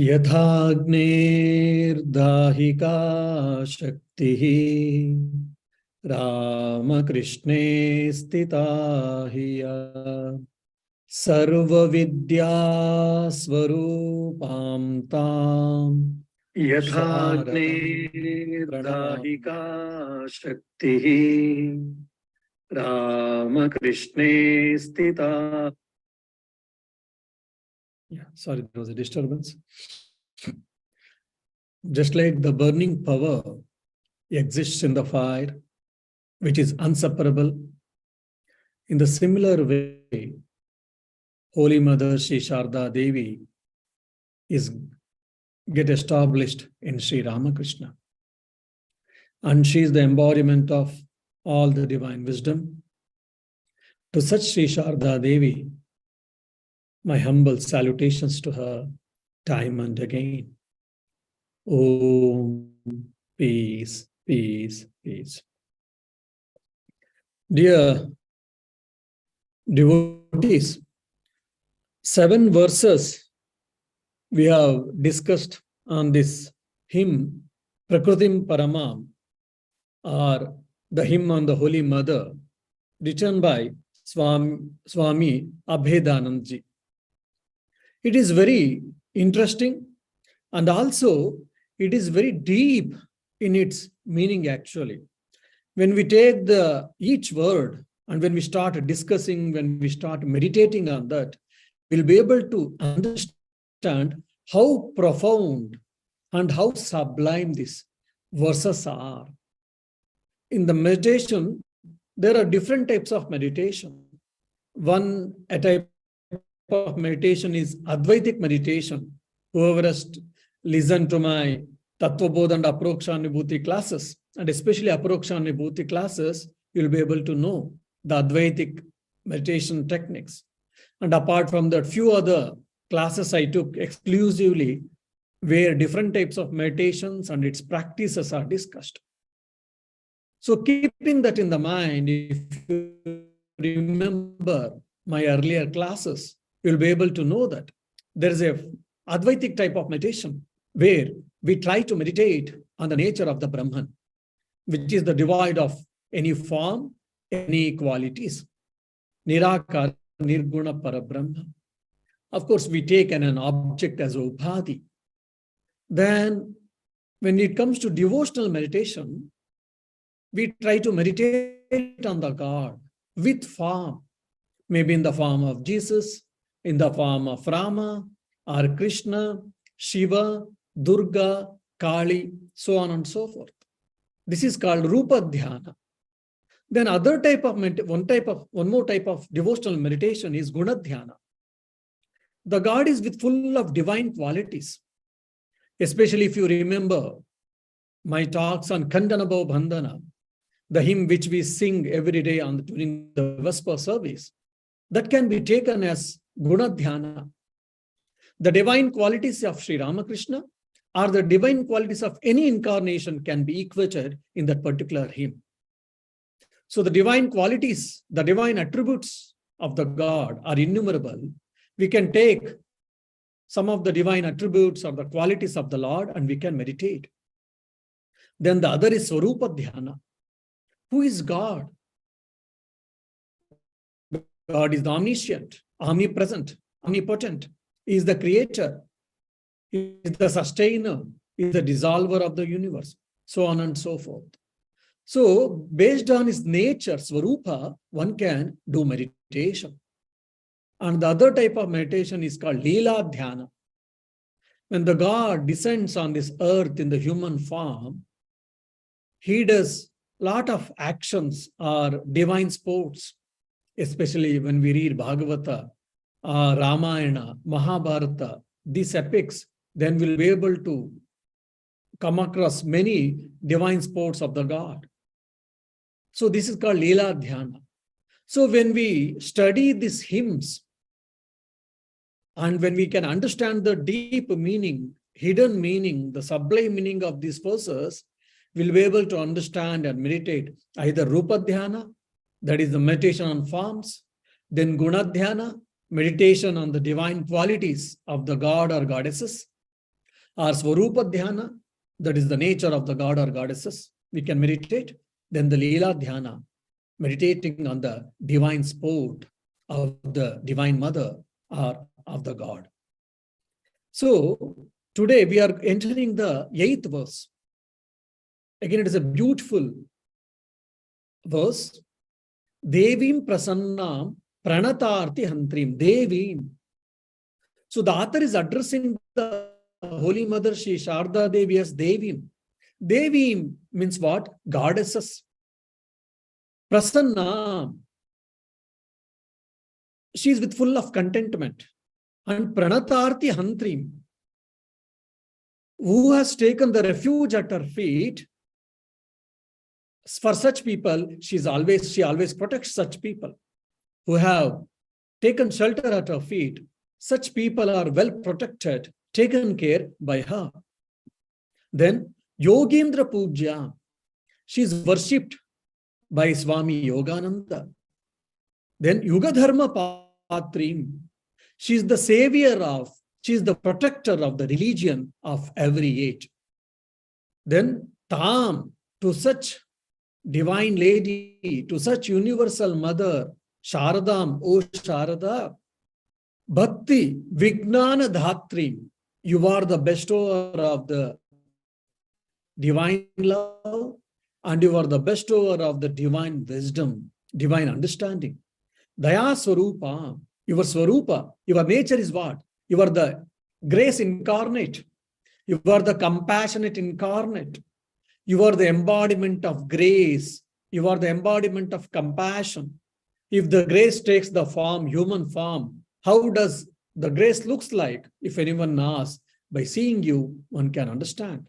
यथाग्नेर्दाहिका शक्तिः रामकृष्णे स्थिता हि या सर्वविद्यास्वरूपां तां यथाग्नेर्दाहिका शक्तिः रामकृष्णे स्थिता. Yeah, sorry, there was a disturbance. Just like the burning power exists in the fire, which is inseparable, in the similar way, Holy Mother Sri Sharda Devi is get established in Sri Ramakrishna. And she is the embodiment of all the divine wisdom. To such Sri Sharda Devi, my humble salutations to her time and again. Om, peace, peace, peace. Dear devotees, 7 verses we have discussed on this hymn, Prakrutim Paramam, or the hymn on the Holy Mother, written by Swami Abhedanandji. It is very interesting, and also it is very deep in its meaning actually. When we take each word and when we start discussing, when we start meditating on that, we'll be able to understand how profound and how sublime these verses are. In the meditation, there are different types of meditation. One type of meditation is Advaitic meditation. Whoever has listened to my Tattvabodha and Aprokshanubhuti classes, and especially Aprokshanubhuti classes, you'll be able to know the Advaitic meditation techniques. And apart from that, few other classes I took exclusively where different types of meditations and its practices are discussed. So keeping that in the mind, if you remember my earlier classes, you'll be able to know that there is a Advaitic type of meditation where we try to meditate on the nature of the Brahman, which is the divide of any form, any qualities. Nirakara, Nirguna, Parabrahma. Of course, we take an object as Upadhi. Then, when it comes to devotional meditation, we try to meditate on the God with form, maybe in the form of Jesus, in the form of Rama, or Krishna, Shiva, Durga, Kali, so on and so forth. This is called Rupa Dhyana. Then one more type of devotional meditation is Guna Dhyana. The God is full of divine qualities. Especially if you remember my talks on Kandanabhav Bandhana, the hymn which we sing every day during the Vesper service, that can be taken as Guna Dhyana. The divine qualities of Sri Ramakrishna or the divine qualities of any incarnation can be equated in that particular hymn. So the divine qualities, the divine attributes of the God are innumerable. We can take some of the divine attributes or the qualities of the Lord and we can meditate. Then the other is Swarupa Dhyana. Who is God? God is the omniscient, omnipresent, omnipotent. He is the creator. He is the sustainer. He is the dissolver of the universe. So on and so forth. So based on his nature, Swarupa, one can do meditation. And the other type of meditation is called Leela Dhyana. When the God descends on this earth in the human form, he does a lot of actions or divine sports, especially when we read Bhagavata, Ramayana, Mahabharata, these epics, then we'll be able to come across many divine sports of the God. So this is called Leela Dhyana. So when we study these hymns, and when we can understand the deep meaning, hidden meaning, the sublime meaning of these verses, we'll be able to understand and meditate either Rupa Dhyana, that is the meditation on forms, then Guna Dhyana, meditation on the divine qualities of the God or goddesses, Or Svarupa Dhyana, that is the nature of the god or goddesses, we can meditate. Then the Leela Dhyana, meditating on the divine sport of the divine mother or of the god. So today we are entering the 8th verse. Again, it is a beautiful verse. Devim prasannam pranatarti hantrim. Devim. So the author is addressing the Holy Mother Shri Sharda Devi as Devim. Devim means what? Goddesses. Prasanna. She is with full of contentment. And pranatarti hantrim, who has taken the refuge at her feet. For such people, she always protects such people who have taken shelter at her feet. Such people are well protected, taken care by her. Then Yogendra Puja, she is worshipped by Swami Yogananda. Then Yuga Dharma Patrim, she is the savior she is the protector of the religion of every age. Then Tam, to such divine lady, to such universal mother, Sharadam, O Sharada, Bhakti, Vijnana Dhatrim, you are the bestower of the divine love, and you are the bestower of the divine wisdom, divine understanding. Daya Swarupa, your Swarupa, your nature is what? You are the grace incarnate. You are the compassionate incarnate. You are the embodiment of grace. You are the embodiment of compassion. If the grace takes the form, human form, how does the grace looks like? If anyone asks, by seeing you, one can understand.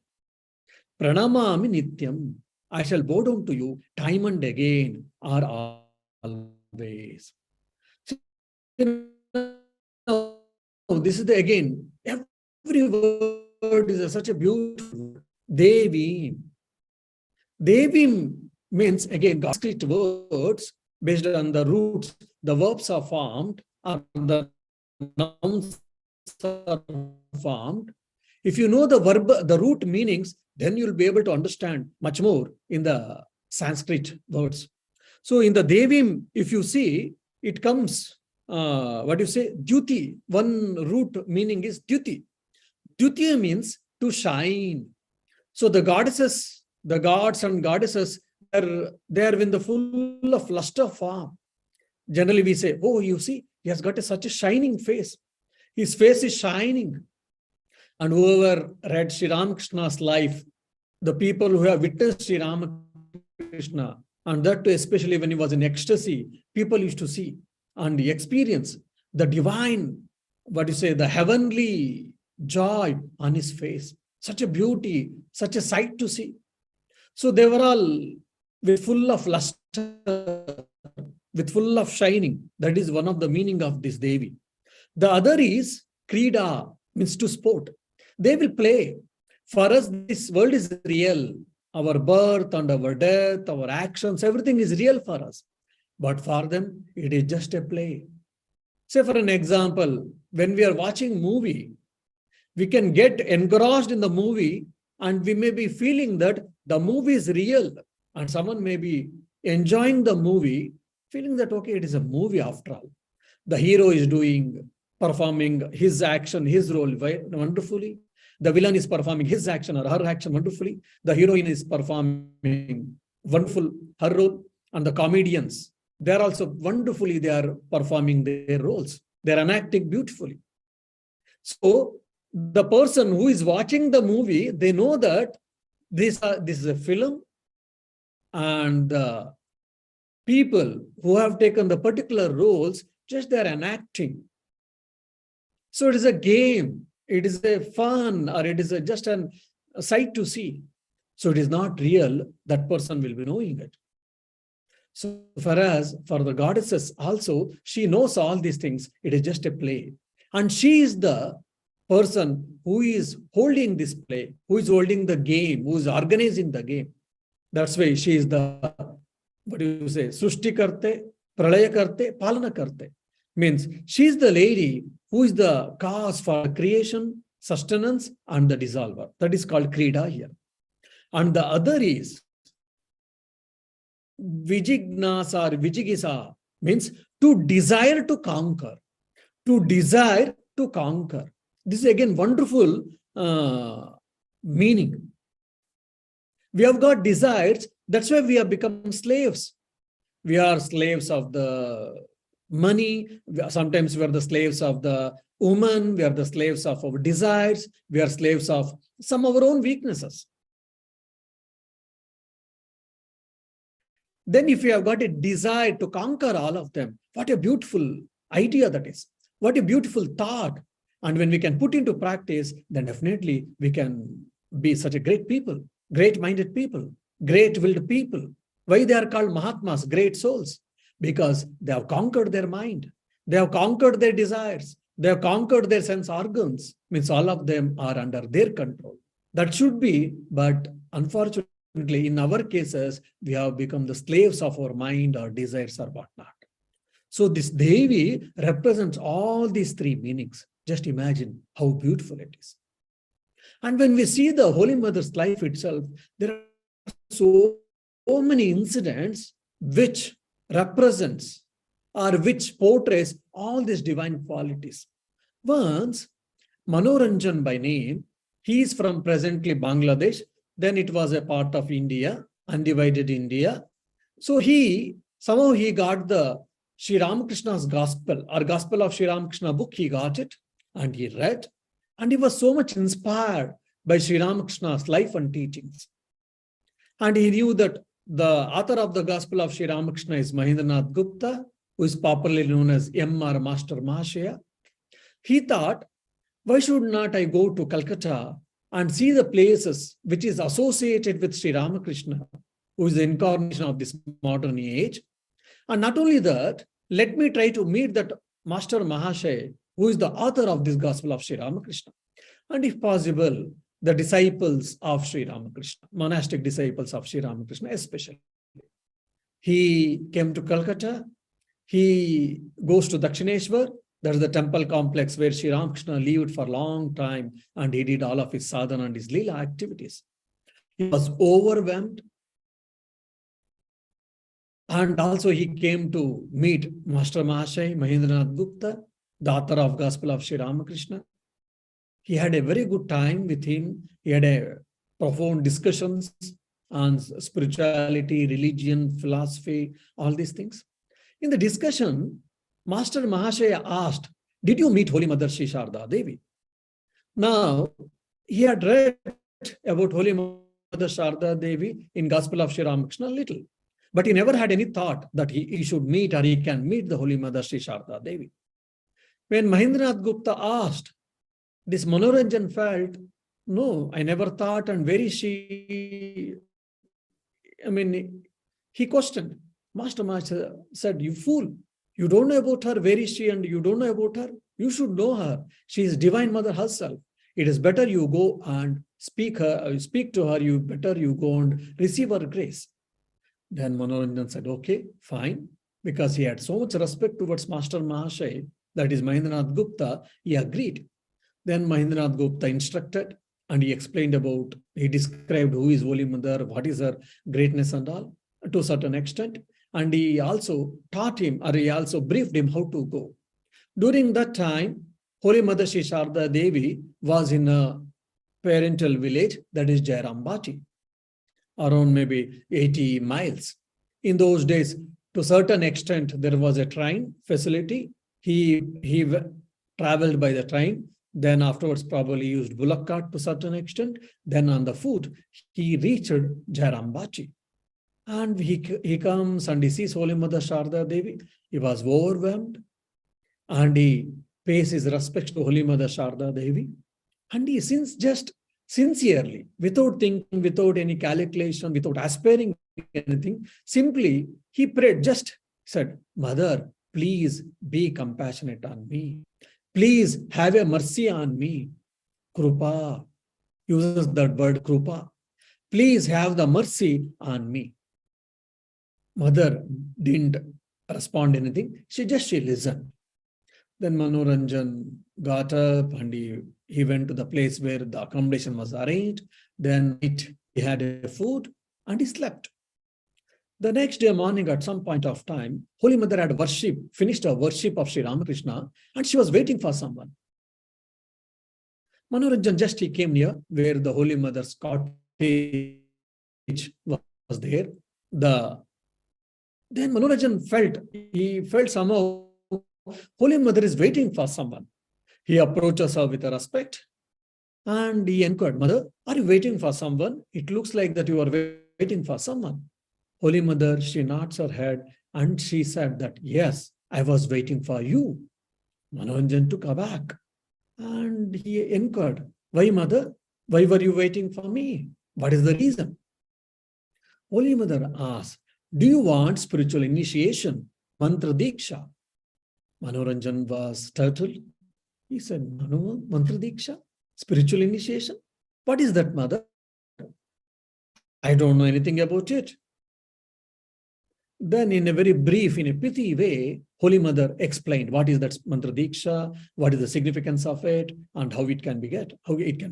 Pranamami nityam. I shall bow down to you time and again, or always. This is again, every word is such a beautiful word. Devi. Devi means, again, Sanskrit words based on the roots, the verbs are formed, or the nouns are formed. If you know the verb, the root meanings, then you'll be able to understand much more in the Sanskrit words. So in the Devim, if you see, it comes, Dyuti. One root meaning is Dyuti. Dyuti means to shine. So the goddesses, the gods and goddesses, they are in the full of luster form. Generally we say, oh, you see, he has got such a shining face. His face is shining. And whoever read Sri Ramakrishna's life, the people who have witnessed Sri Ramakrishna, and that too, especially when he was in ecstasy, people used to see and experience the divine, the heavenly joy on his face. Such a beauty, such a sight to see. So they were all with full of luster, with full of shining. That is one of the meaning of this Devi. The other is Krida, means to sport. They will play. For us, this world is real. Our birth and our death, our actions, everything is real for us. But for them, it is just a play. Say for an example, when we are watching movie, we can get engrossed in the movie and we may be feeling that the movie is real, and someone may be enjoying the movie, feeling that, okay, it is a movie after all. The hero is performing his action, his role wonderfully. The villain is performing his action or her action wonderfully. The heroine is performing wonderful her role. And the comedians, they are also wonderfully, they are performing their roles. They are enacting beautifully. So the person who is watching the movie, they know that this is a film, and the people who have taken the particular roles, just they are enacting. So it is a game, it is a fun, or it is just a sight to see. So it is not real, that person will be knowing it. So for the goddesses also, she knows all these things. It is just a play. And she is the person who is holding this play, who is holding the game, who is organizing the game. That's why she is the, Srushti Karte, Pralaya Karte, Palana Karte. Means she is the lady who is the cause for creation sustenance and the dissolver. That is called Krida here. And the other is Vijignasa or Vijigisa, means to desire to conquer. To desire to conquer. This is again wonderful meaning. We have got desires, that's why we have become slaves. We are slaves of the money, sometimes we are the slaves of the woman, we are the slaves of our desires, we are slaves of some of our own weaknesses. Then if you have got a desire to conquer all of them, what a beautiful idea that is. What a beautiful thought. And when we can put into practice, then definitely we can be such a great people, great-minded people, great-willed people. Why they are called Mahatmas, great souls? Because they have conquered their mind. They have conquered their desires. They have conquered their sense organs. Means all of them are under their control. That should be, but unfortunately, in our cases, we have become the slaves of our mind or desires or whatnot. So this Devi represents all these three meanings. Just imagine how beautiful it is. And when we see the Holy Mother's life itself, there are so many incidents which represents or which portrays all these divine qualities. Once, Manoranjan by name, he is from presently Bangladesh, then it was a part of India, undivided India. So somehow he got the Sri Ramakrishna's gospel or gospel of Sri Ramakrishna book, he got it and he read. And he was so much inspired by Sri Ramakrishna's life and teachings. And he knew that the author of the gospel of Sri Ramakrishna is Mahendranath Gupta, who is popularly known as M.R. Master Mahashaya. He thought, why should not I go to Calcutta and see the places which is associated with Sri Ramakrishna, who is the incarnation of this modern age. And not only that, let me try to meet that Master Mahashaya, who is the author of this gospel of Sri Ramakrishna. And if possible, the disciples of Sri Ramakrishna, monastic disciples of Sri Ramakrishna especially. He came to Calcutta. He goes to Dakshineshwar. That is the temple complex where Sri Ramakrishna lived for a long time and he did all of his sadhana and his lila activities. He was overwhelmed. And also he came to meet Master Mahashaya, Mahendranath Gupta, the author of Gospel of Sri Ramakrishna. He had a very good time with him. He had a profound discussions on spirituality, religion, philosophy, all these things. In the discussion, Master Mahashaya asked, did you meet Holy Mother Sri Sharda Devi? Now, he had read about Holy Mother Sharda Devi in Gospel of Sri Ramakrishna a little. But he never had any thought that he should meet or he can meet the Holy Mother Sri Sharda Devi. When Mahendranath Gupta asked, this Manoranjan felt, no, I never thought, and where is she? He questioned. Master Mahashaya said, you fool, you don't know about her, where is she, and you don't know about her? You should know her. She is Divine Mother herself. It is better you go and speak to her, you go and receive her grace. Then Manoranjan said, okay, fine. Because he had so much respect towards Master Mahashaya, that is Mahendranath Gupta, he agreed. Then Mahendranath Gupta instructed and he described who is Holy Mother, what is her greatness and all, to a certain extent. And he also taught him, or he also briefed him how to go. During that time, Holy Mother Sri Sharda Devi was in a parental village, that is Jairambati, around maybe 80 miles. In those days, to a certain extent, there was a train facility. He traveled by the train, then afterwards probably used bullock cart to a certain extent. Then on the foot, he reached Jairambati. And he comes and he sees Holy Mother Sharda Devi. He was overwhelmed and he pays his respects to Holy Mother Sharda Devi. And he just sincerely, without thinking, without any calculation, without aspiring anything, simply he prayed, just said, Mother, please be compassionate on me. Please have a mercy on me. Krupa, uses that word Krupa. Please have the mercy on me. Mother didn't respond anything. She listened. Then Manoranjan got up and he went to the place where the accommodation was arranged. Then he had a food and he slept. The next day morning, at some point of time, Holy Mother had finished her worship of Sri Ramakrishna, and she was waiting for someone. Manoranjan just he came near where the Holy Mother's cottage was there. Then Manoranjan felt somehow Holy Mother is waiting for someone. He approaches her with respect and he inquired, Mother, are you waiting for someone? It looks like that you are waiting for someone. Holy Mother, she nods her head and she said that, yes, I was waiting for you. Manoranjan took aback and he inquired, why, Mother? Why were you waiting for me? What is the reason? Holy Mother asked, do you want spiritual initiation, mantra diksha? Manoranjan was startled. He said, mantra diksha? Spiritual initiation? What is that, Mother? I don't know anything about it. Then in a very brief, in a pithy way, Holy Mother explained what is that mantra diksha, what is the significance of it, and how it can be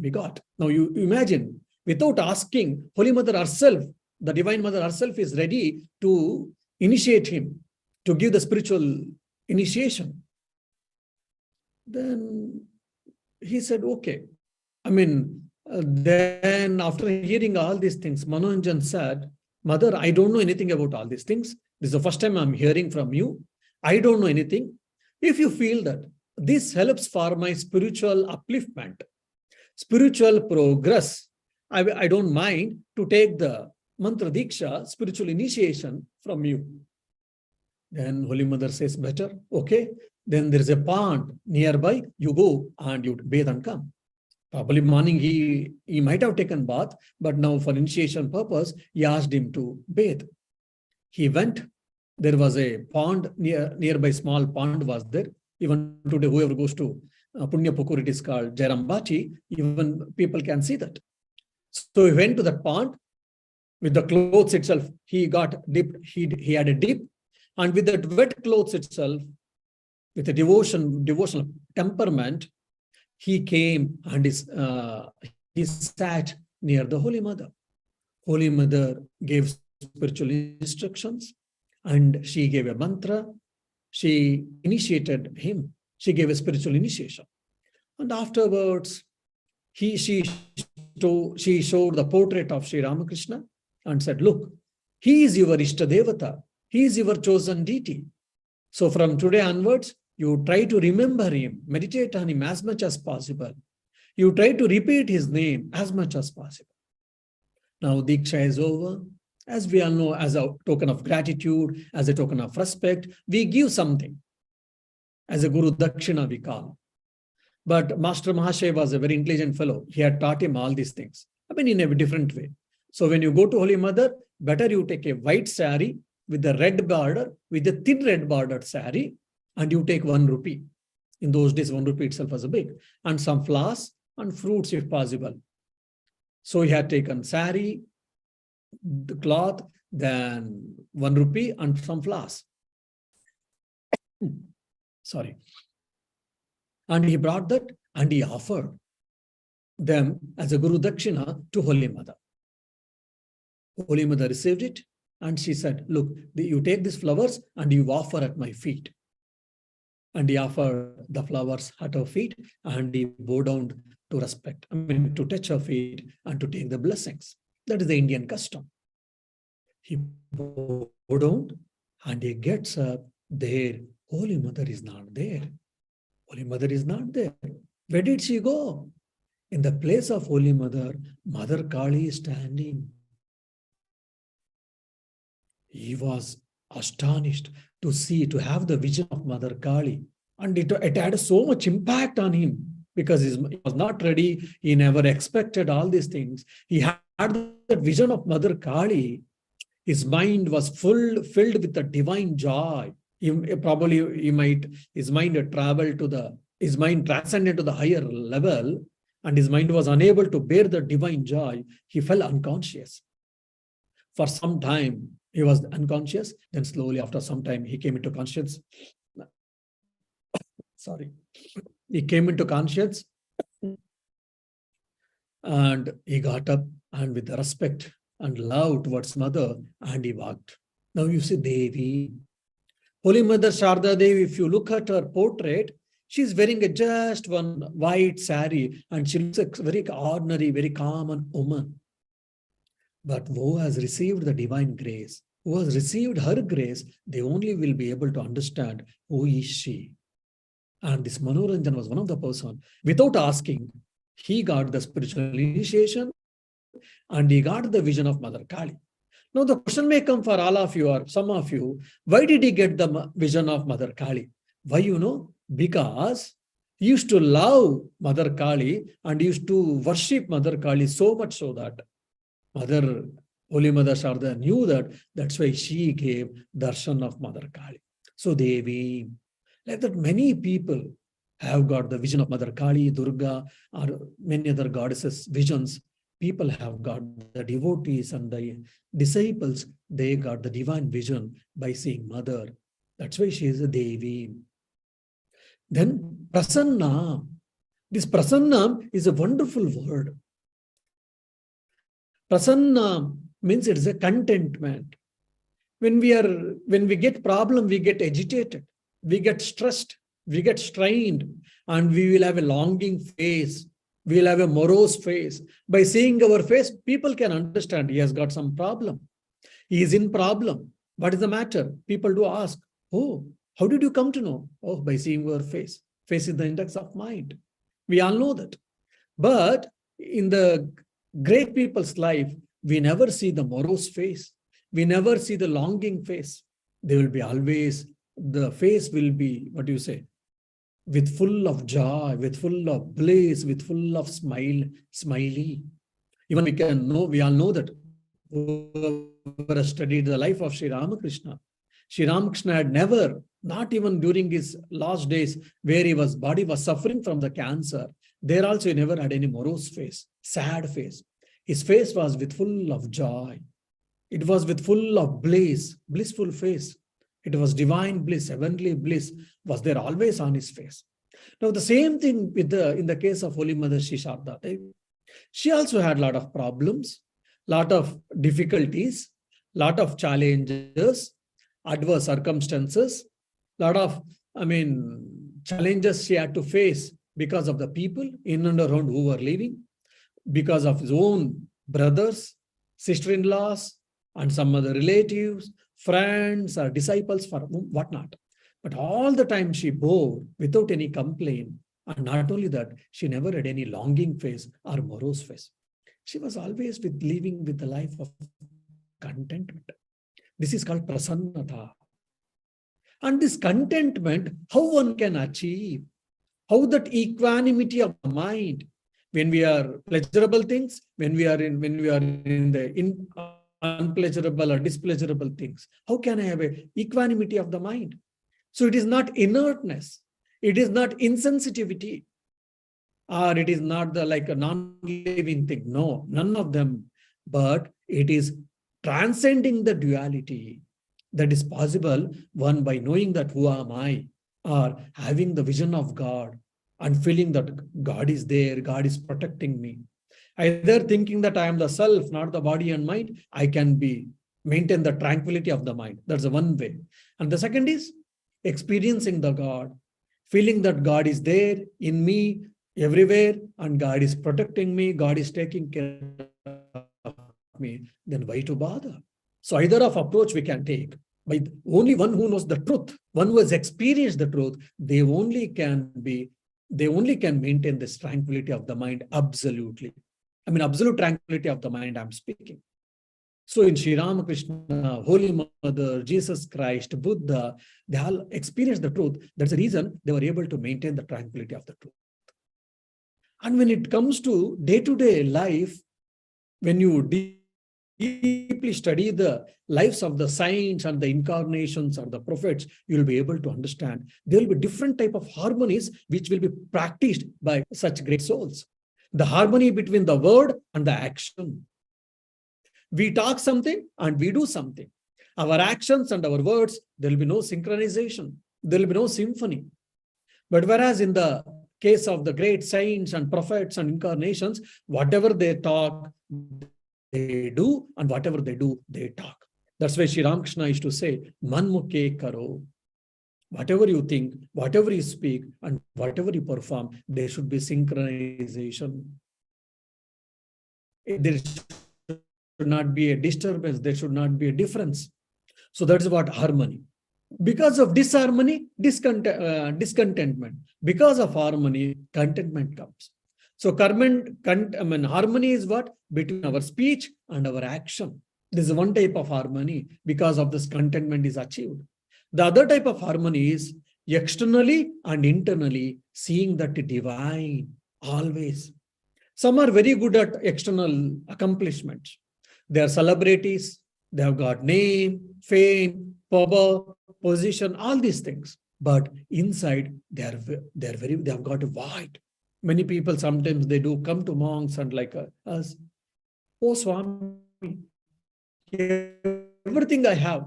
got. Now you imagine, without asking, Holy Mother herself, the Divine Mother herself is ready to initiate him, to give the spiritual initiation. Then he said, okay. Then after hearing all these things, Manoranjan said, Mother, I don't know anything about all these things. This is the first time I'm hearing from you. I don't know anything. If you feel that this helps for my spiritual upliftment, spiritual progress, I don't mind to take the mantra diksha, spiritual initiation from you. Then Holy Mother says, better, okay. Then there's a pond nearby. You go and you bathe and come. Probably morning he might have taken bath, but now for initiation purpose, he asked him to bathe. He went. There was a pond nearby, small pond was there. Even today, whoever goes to Punya Pukur, it is called Jairambati, even people can see that. So he went to that pond with the clothes itself. He got dipped. He had a dip, and with that wet clothes itself, with a devotional temperament, he came and he sat near the Holy Mother. Holy Mother gave spiritual instructions and she gave a mantra. She initiated him. She gave a spiritual initiation. And afterwards, she showed the portrait of Sri Ramakrishna and said, look, he is your Ishta Devata. He is your chosen deity. So from today onwards, you try to remember him, meditate on him as much as possible. You try to repeat his name as much as possible. Now Diksha is over. As we all know, as a token of gratitude, as a token of respect, we give something. As a Guru Dakshina, we call. But Master Mahashay was a very intelligent fellow. He had taught him all these things. In a different way. So when you go to Holy Mother, better you take a white sari with a red border, with a thin red bordered sari, and you take 1 rupee. In those days, 1 rupee itself was a big, and some flowers and fruits if possible. So he had taken sari, the cloth, then 1 rupee and some flowers. Sorry. And he brought that and he offered them as a Guru Dakshina to Holy Mother. Holy Mother received it and she said, look, you take these flowers and you offer at my feet. And he offered the flowers at her feet and he bowed down to respect, to touch her feet and to take the blessings. That is the Indian custom. He bowed down and he gets up there. Holy Mother is not there. Holy Mother is not there. Where did she go? In the place of Holy Mother, Mother Kali is standing. He was astonished to have the vision of Mother Kali. And it had so much impact on him because he was not ready. He never expected all these things. He had that vision of Mother Kali. His mind was filled with the divine joy. His mind transcended to the higher level and his mind was unable to bear the divine joy. He fell unconscious. For some time, he was unconscious. Then slowly, after some time, he came into conscience. Sorry. He came into conscience And he got up and with respect and love towards mother, and he walked. Now you see Devi. Holy Mother Sharda Devi, if you look at her portrait, she's wearing just one white sari and she looks like a very ordinary, very common woman. But who has received the divine grace, who has received her grace, they only will be able to understand who is she. And this Manoranjan was one of the person. Without asking, he got the spiritual initiation and he got the vision of Mother Kali. Now the question may come for all of you or some of you, why did he get the vision of Mother Kali? Why you know? Because he used to love Mother Kali and used to worship Mother Kali so much so that Holy Mother Sharda knew that. That's why she gave darshan of Mother Kali. So Devi, like that many people have got the vision of Mother Kali, Durga, or many other goddesses' visions. People have got the devotees and the disciples, they got the divine vision by seeing Mother. That's why she is a Devi. Then Prasanna. This Prasanna is a wonderful word. Prasanna means it is a contentment. When we get problem, we get agitated, we get stressed, we get strained, and we will have a longing face. We will have a morose face. By seeing our face, people can understand he has got some problem. He is in problem. What is the matter? People do ask, oh, how did you come to know? Oh, by seeing your face. Face is the index of mind. We all know that. But in the great people's life, we never see the morose face. We never see the longing face. They will be always, the face will be, what do you say, with full of joy, with full of bliss, with full of smiley. Even we all know that whoever has studied the life of Sri Ramakrishna had never, not even during his last days, where his body was suffering from the cancer, there also he never had any morose face, sad face. His face was with full of joy. It was with full of bliss, blissful face. It was divine bliss, heavenly bliss was there always on his face. Now the same thing in the case of Holy Mother Sri Sharda. She also had a lot of problems, lot of difficulties, lot of challenges, adverse circumstances, lot of, challenges she had to face because of the people in and around who were living, because of his own brothers, sister-in-laws, and some other relatives, friends, or disciples, for whatnot. But all the time she bore without any complaint. And not only that, she never had any longing face or morose face. She was always living with the life of contentment. This is called prasannata. And this contentment, how one can achieve, how that equanimity of the mind, when we are pleasurable things, when we are in the unpleasurable or displeasurable things, how can I have a equanimity of the mind? So it is not inertness, it is not insensitivity, or it is not like a non-living thing. No, none of them. But it is transcending the duality that is possible, one by knowing that who am I, or having the vision of God and feeling that God is there, God is protecting me. Either thinking that I am the self, not the body and mind, I can maintain the tranquility of the mind. That's the one way. And the second is experiencing the God, feeling that God is there in me, everywhere, and God is protecting me, God is taking care of me. Then why to bother? So either of approach we can take. By only one who knows the truth, one who has experienced the truth, they only can maintain this tranquility of the mind absolutely. Absolute tranquility of the mind I'm speaking. So in Sri Ramakrishna, Holy Mother, Jesus Christ, Buddha, they all experienced the truth. That's the reason they were able to maintain the tranquility of the truth. And when it comes to day-to-day life, when you deeply study the lives of the saints and the incarnations or the prophets, you will be able to understand there will be different type of harmonies which will be practiced by such great souls. The harmony between the word and the action. We talk something and we do something. Our actions and our words, there will be no synchronization. There will be no symphony. But whereas in the case of the great saints and prophets and incarnations, whatever they talk, they do, and whatever they do, they talk. That's why Sri Ramakrishna used to say, Man muke karo. Whatever you think, whatever you speak, and whatever you perform, there should be synchronization. There should not be a disturbance. There should not be a difference. So that's what harmony. Because of disharmony, discontentment. Because of harmony, contentment comes. So harmony is what? Between our speech and our action. This is one type of harmony. Because of this, contentment is achieved. The other type of harmony is externally and internally seeing that divine always. Some are very good at external accomplishments. They are celebrities. They have got name, fame, power, position, all these things. But inside, they have got a void. Many people sometimes they do come to monks and like us. Oh, Swami, everything I have.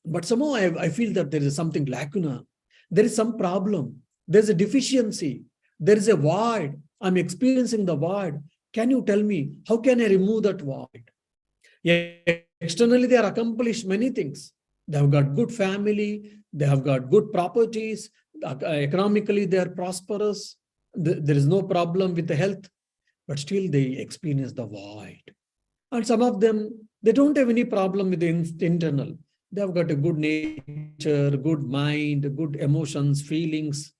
But somehow I feel that there is something lacuna. There is some problem. There's a deficiency. There is a void. I'm experiencing the void. Can you tell me, how can I remove that void? Externally, they are accomplished many things. They have got good family. They have got good properties. Economically, they are prosperous. There is no problem with the health. But still, they experience the void. And some of them, they don't have any problem with the internal. They have got a good nature, good mind, good emotions, feelings,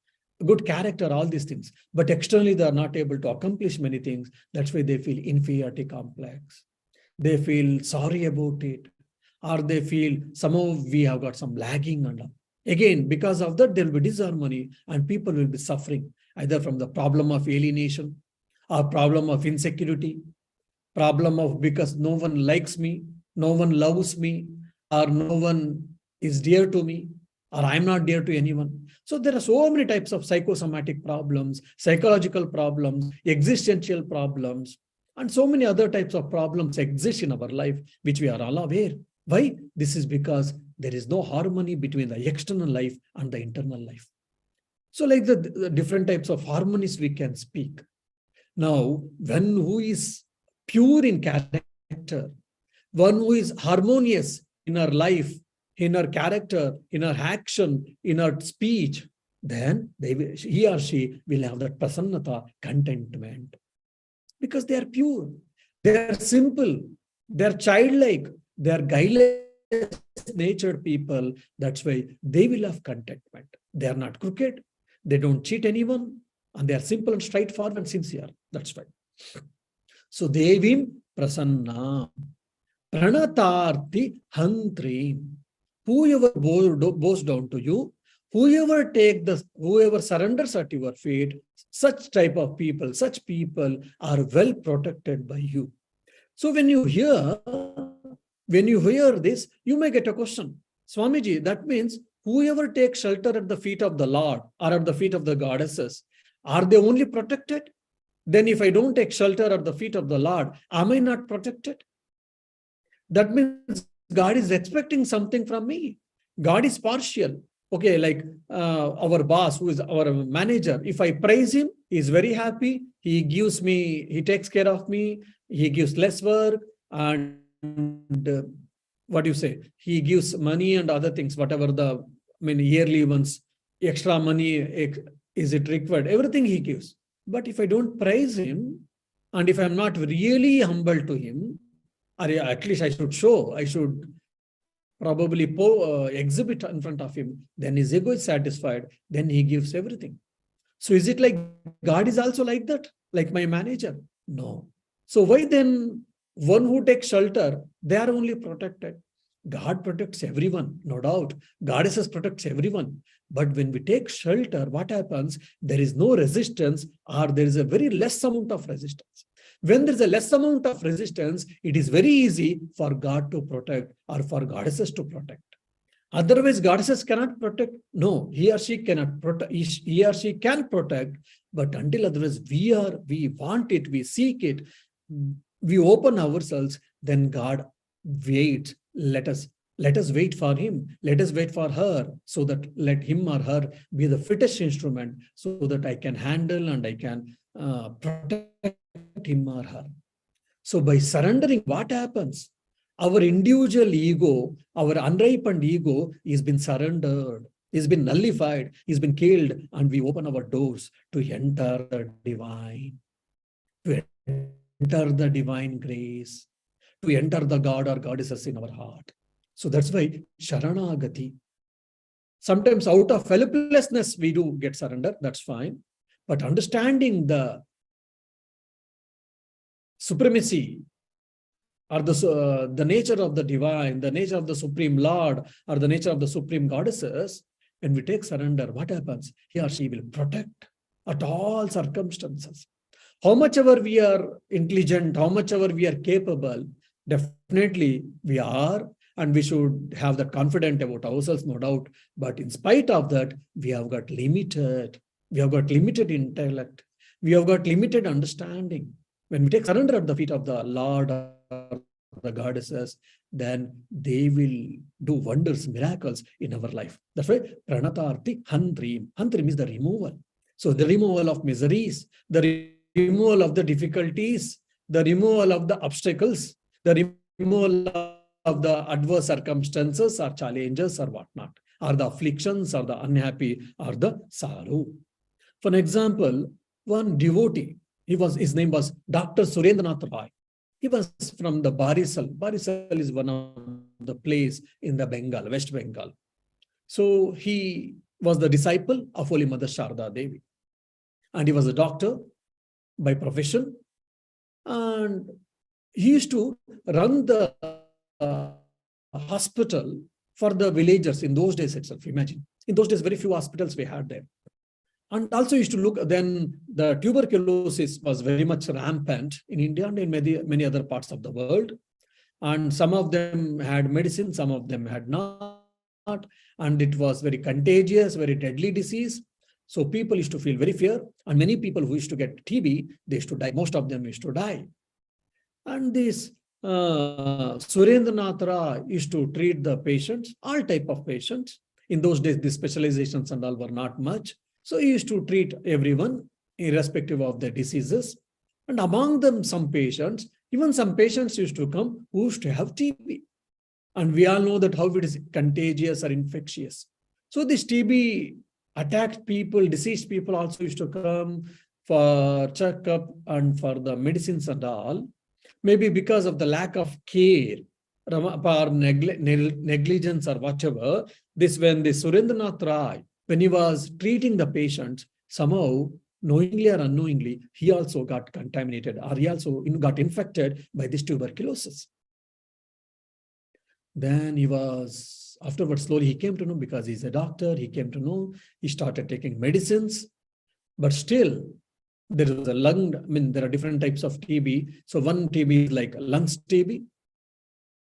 good character, all these things. But externally, they are not able to accomplish many things. That's why they feel inferiority complex. They feel sorry about it. Or they feel somehow we have got some lagging. And again, because of that, there will be disharmony and people will be suffering either from the problem of alienation or problem of insecurity, problem of because no one likes me, no one loves me, or no one is dear to me, or I'm not dear to anyone. So there are so many types of psychosomatic problems, psychological problems, existential problems, and so many other types of problems exist in our life, which we are all aware. Why? This is because there is no harmony between the external life and the internal life. So like the different types of harmonies we can speak. Now, one who is pure in character, one who is harmonious in our life, in our character, in our action, in our speech, then he or she will have that prasannata, contentment. Because they are pure, they are simple, they are childlike, they are guileless natured people. That's why they will have contentment. They are not crooked, they don't cheat anyone, and they are simple and straightforward and sincere. That's why. So Devim Prasanna Pranatarthi Hantri. Whoever bows down to you, whoever surrenders at your feet, such type of people, such people are well protected by you. So when you hear this, you may get a question. Swamiji, that means whoever takes shelter at the feet of the Lord or at the feet of the goddesses, are they only protected? Then if I don't take shelter at the feet of the Lord, am I not protected? That means God is expecting something from me. God is partial. Okay, like our boss, who is our manager, if I praise him, he is very happy. He gives me, he takes care of me. He gives less work and what do you say? He gives money and other things, whatever the yearly ones, extra money, is it required? Everything he gives. But if I don't praise him, and if I'm not really humble to him, or at least I should probably exhibit in front of him, then his ego is satisfied, then he gives everything. So is it like God is also like that? Like my manager? No. So why then one who takes shelter, they are only protected? God protects everyone, no doubt. Goddesses protects everyone. But when we take shelter, what happens? There is no resistance, or there is a very less amount of resistance. When there is a less amount of resistance, it is very easy for God to protect or for goddesses to protect. Otherwise, goddesses cannot protect. No, he or she cannot protect. He or she can protect, but until otherwise we want it, we seek it, we open ourselves, then God waits. Let us Let us wait for him. Let us wait for her, so that let him or her be the fittest instrument, so that I can handle and I can protect him or her. So by surrendering, what happens? Our individual ego, our unripened ego is been surrendered, is been nullified, is been killed, and we open our doors to enter the divine, to enter the divine grace, to enter the God or goddesses in our heart. So that's why Sharanagati. Sometimes out of helplessness, we do get surrender, that's fine. But understanding the supremacy or the nature of the divine, the nature of the Supreme Lord, or the nature of the Supreme Goddesses, when we take surrender, what happens? He or she will protect at all circumstances. How much ever we are intelligent, how much ever we are capable, definitely we are, and we should have that confidence about ourselves, no doubt. But in spite of that, we have got limited intellect, we have got limited understanding. When we take surrender at the feet of the Lord or the goddesses, then they will do wonders, miracles in our life. That's why Pranatarti Hantrim. Hantrim is the removal. So the removal of miseries, the removal of the difficulties, the removal of the obstacles, the removal of the adverse circumstances or challenges or whatnot, or the afflictions or the unhappy or the sorrow. For an example, one devotee, his name was Dr. Surendranath Roy. He was from the Barisal. Barisal is one of the place in the Bengal, West Bengal. So he was the disciple of Holy Mother Sharda Devi. And he was a doctor by profession. And he used to run the hospital for the villagers in those days itself. Imagine. In those days, very few hospitals we had there. And also used to look, then the tuberculosis was very much rampant in India and in many other parts of the world. And some of them had medicine, some of them had not. And it was very contagious, very deadly disease. So people used to feel very fear. And many people who used to get TB, they used to die. Most of them used to die. And this Surendranath Rai used to treat the patients, all type of patients. In those days, the specializations and all were not much. So he used to treat everyone irrespective of their diseases. And among them, some patients, even some patients used to come who used to have TB. And we all know that how it is contagious or infectious. So this TB attacked people, deceased people also used to come for checkup and for the medicines and all. Maybe because of the lack of care or negligence or whatever, when the Surendranath Rai, when he was treating the patients, somehow, knowingly or unknowingly, he also got contaminated, or he also got infected by this tuberculosis. Then he was, afterwards, slowly he came to know, because he's a doctor, he came to know, he started taking medicines, but still, there is a lung, there are different types of TB. So one TB is like lungs TB,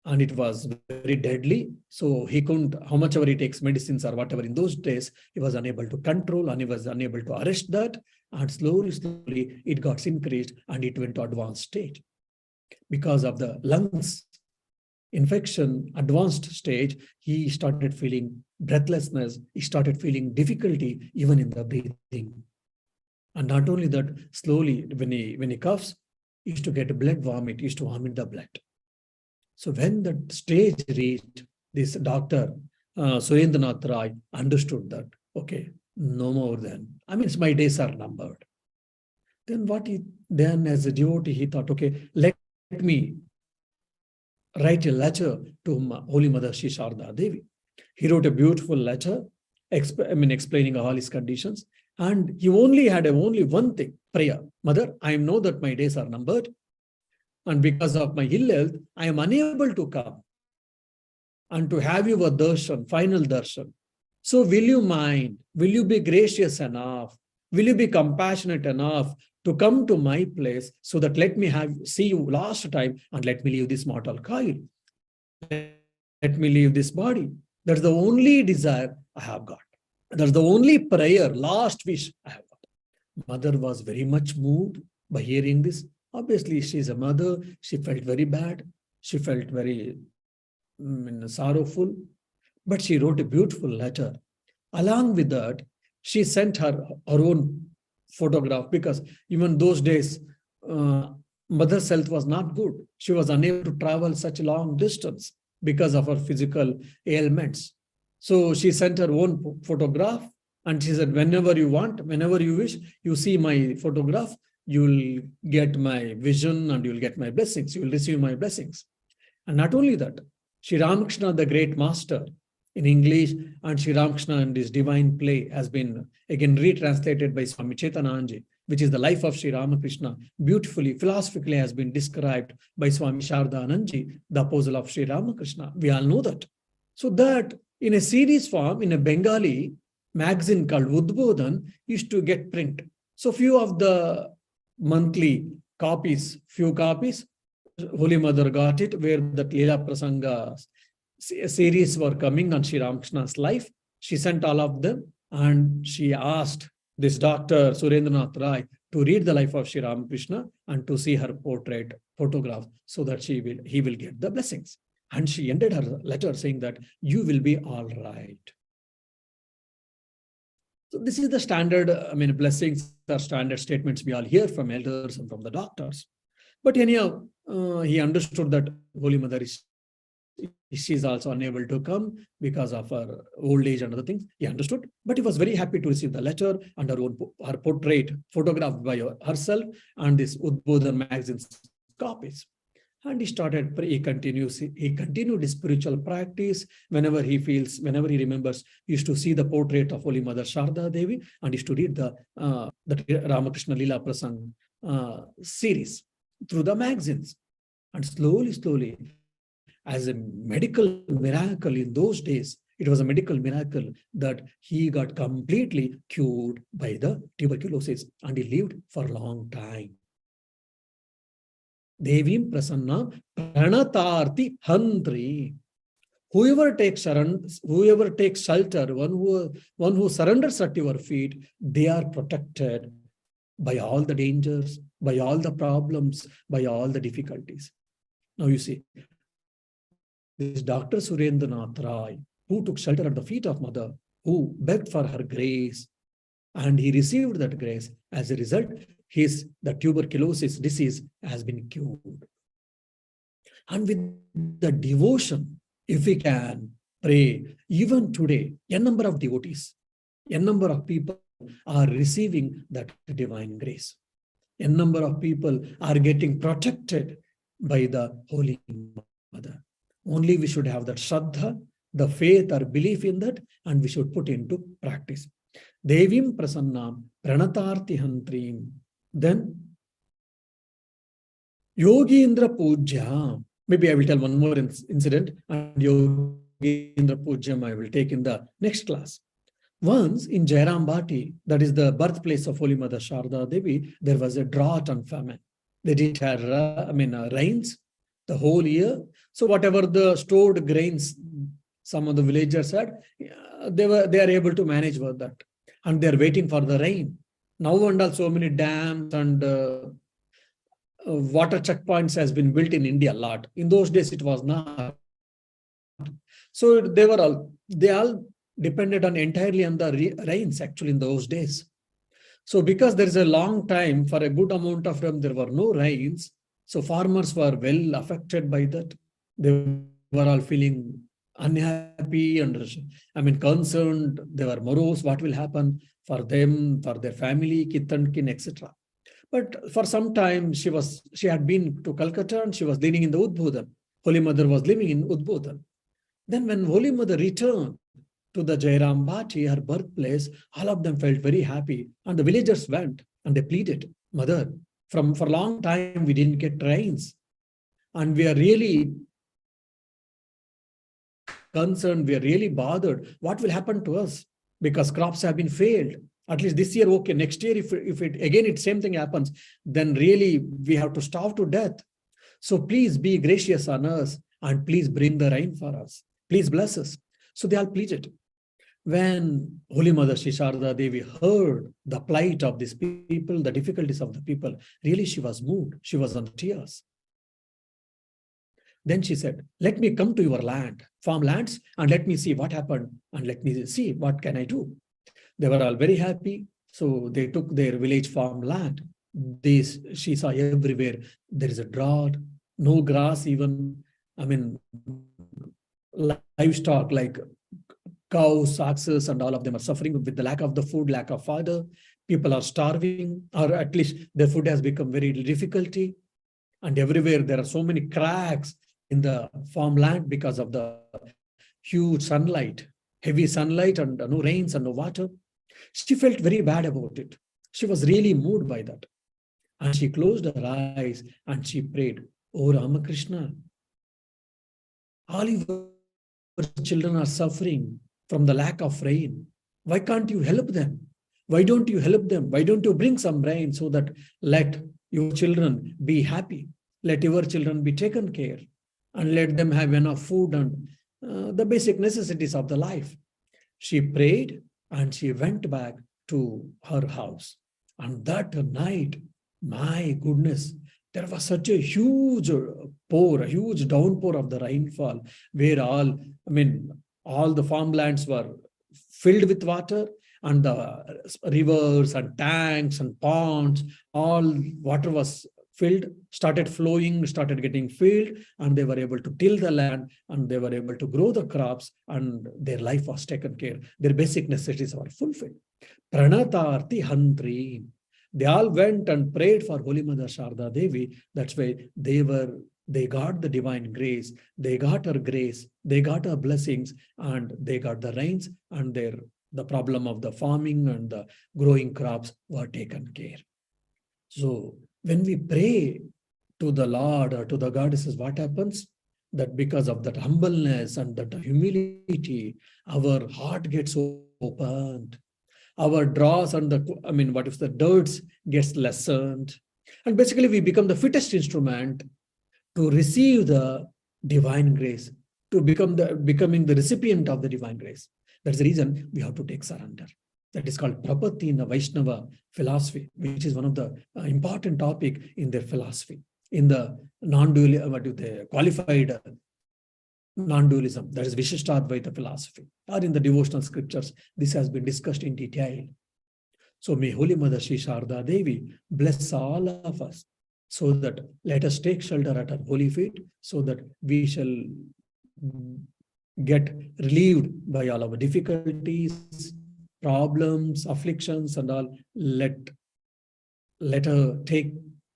and it was very deadly. So he couldn't, how much ever he takes medicines or whatever, in those days, he was unable to control and he was unable to arrest that. And slowly, it got increased and it went to advanced stage. Because of the lungs infection, advanced stage, he started feeling breathlessness. He started feeling difficulty even in the breathing. And not only that, slowly, when he coughs, he used to get blood vomit, he used to vomit the blood. So when that stage reached, this doctor, Surendranath Rai, understood that, okay, no more then. My days are numbered. Then as a devotee, he thought, okay, let me write a letter to Holy Mother Shri Sharda Devi. He wrote a beautiful letter, explaining all his conditions. And he only had only one thing, prayer. Mother, I know that my days are numbered. And because of my ill health, I am unable to come and to have your darshan, final darshan. So will you mind? Will you be gracious enough? Will you be compassionate enough to come to my place so that let me see you last time and let me leave this mortal coil? Let me leave this body. That's the only desire I have got. That's the only prayer, last wish I have got. Mother was very much moved by hearing this. Obviously, she's a mother. She felt very bad. She felt very sorrowful, but she wrote a beautiful letter. Along with that, she sent her own photograph, because even those days, mother's health was not good. She was unable to travel such a long distance because of her physical ailments. So she sent her own photograph, and she said, whenever you want, whenever you wish, you see my photograph, you'll get my vision and you'll get my blessings. You will receive my blessings. And not only that, Sri Ramakrishna, the great master in English, and Sri Ramakrishna and his divine play has been again retranslated by Swami Chetananji, which is the life of Sri Ramakrishna, beautifully, philosophically has been described by Swami Shardananji, the apostle of Sri Ramakrishna. We all know that. So that in a series form, in a Bengali magazine called Udbodhan, used to get print. So few of the monthly copies, few copies, Holy Mother got it, where the Leela Prasanga series were coming on Sri Ramakrishna's life. She sent all of them, and she asked this Dr. Surendranath Rai to read the life of Sri Ramakrishna and to see her portrait photograph, so that he will get the blessings. And she ended her letter saying that you will be all right. So this is the standard, blessings are standard statements we all hear from elders and from the doctors. But anyhow, he understood that Holy Mother she's also unable to come because of her old age and other things. He understood, but he was very happy to receive the letter and her portrait photographed by herself and this Udbodhan magazine's copies. And he continued his spiritual practice. Whenever he remembers, he used to see the portrait of Holy Mother Sharda Devi and used to read the Ramakrishna Leela Prasang series through the magazines. And slowly, as a medical miracle in those days, it was a medical miracle that he got completely cured by the tuberculosis, and he lived for a long time. Devim Prasanna Pranatarti Hantri. Whoever takes shelter, one who surrenders at your feet, they are protected by all the dangers, by all the problems, by all the difficulties. Now you see, this Dr. Surendranath Rai, who took shelter at the feet of Mother, who begged for her grace, and he received that grace. As a result, the tuberculosis disease has been cured. And with the devotion, if we can pray, even today, a number of devotees, a number of people are receiving that divine grace. A number of people are getting protected by the Holy Mother. Only we should have that Shraddha, the faith or belief in that, and we should put into practice. Devim Prasannam Pranatarti Hantrim. Then Yogindra Pujya. Maybe I will tell one more incident, and Yogindra Pujyam I will take in the next class. Once in Jairambati, that is the birthplace of Holy Mother Sharda Devi, there was a drought and famine. They didn't have rains the whole year. So whatever the stored grains some of the villagers had, they are able to manage with that. And they're waiting for the rain. Now and all, so many dams and water checkpoints has been built in India a lot. In those days, it was not. So they all depended entirely on the rains actually in those days. So because there is a long time, for a good amount of time, there were no rains. So farmers were well affected by that. They were all feeling unhappy and concerned. They were morose. What will happen for them, for their family, kith and kin, etc. But for some time, she had been to Calcutta and she was living in the Udbodhan. Holy Mother was living in Udbodhan. Then when Holy Mother returned to the Jairambati, her birthplace, all of them felt very happy. And the villagers went and they pleaded, Mother, for a long time we didn't get rains. And we are really concerned, we are really bothered. What will happen to us? Because crops have been failed. At least this year, okay. Next year, if it same thing happens, then really we have to starve to death. So please be gracious on us and please bring the rain for us. Please bless us. So they all pleaded. When Holy Mother Sri Sharda Devi heard the plight of these people, the difficulties of the people, really she was moved. She was on tears. Then she said, let me come to your land, farmlands, and let me see what happened, and let me see what can I do. They were all very happy. So they took their village farmland. This she saw everywhere. There is a drought, no grass even. I mean, livestock like cows, oxes, and all of them are suffering with the lack of the food, lack of fodder. People are starving, or at least their food has become very difficulty. And everywhere there are so many cracks in the farmland because of the huge sunlight, heavy sunlight, and no rains and no water. She felt very bad about it. She was really moved by that. And she closed her eyes and she prayed, Oh Ramakrishna, all your children are suffering from the lack of rain. Why can't you help them? Why don't you help them? Why don't you bring some rain so that let your children be happy? Let your children be taken care and let them have enough food and the basic necessities of the life. She prayed and she went back to her house. And that night, my goodness, there was such a huge pour, a huge downpour of the rainfall, where all the farmlands were filled with water, and the rivers and tanks and ponds, all water was filled, started flowing, started getting filled, and they were able to till the land, and they were able to grow the crops, and their life was taken care. Their basic necessities were fulfilled. Pranatarti Hantri. They all went and prayed for Holy Mother Sharda Devi. That's why they got the divine grace, they got her grace, they got her blessings, and they got the rains, and the problem of the farming and the growing crops were taken care. So when we pray to the Lord or to the goddesses, what happens? That because of that humbleness and that humility, our heart gets opened. Our dross and the dirts gets lessened. And basically we become the fittest instrument to receive the divine grace, to becoming the recipient of the divine grace. That's the reason we have to take surrender. That is called prapatti in the Vaishnava philosophy, which is one of the important topic in their philosophy. In the non-dual, qualified non-dualism, that is Vishishtadvaita philosophy, or in the devotional scriptures, this has been discussed in detail. So may Holy Mother Sri Sharda Devi bless all of us, so that let us take shelter at her holy feet, so that we shall get relieved by all our difficulties, problems, afflictions, and all. Let her take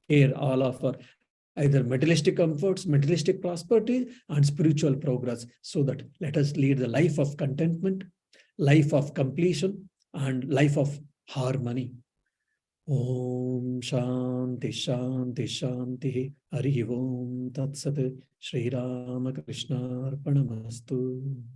care all of her either materialistic comforts, materialistic prosperity, and spiritual progress, so that let us lead the life of contentment, life of completion, and life of harmony. Om Shanti Shanti Shanti Hari Om Tat Sat Shri Ramakrishna Arpanamastu.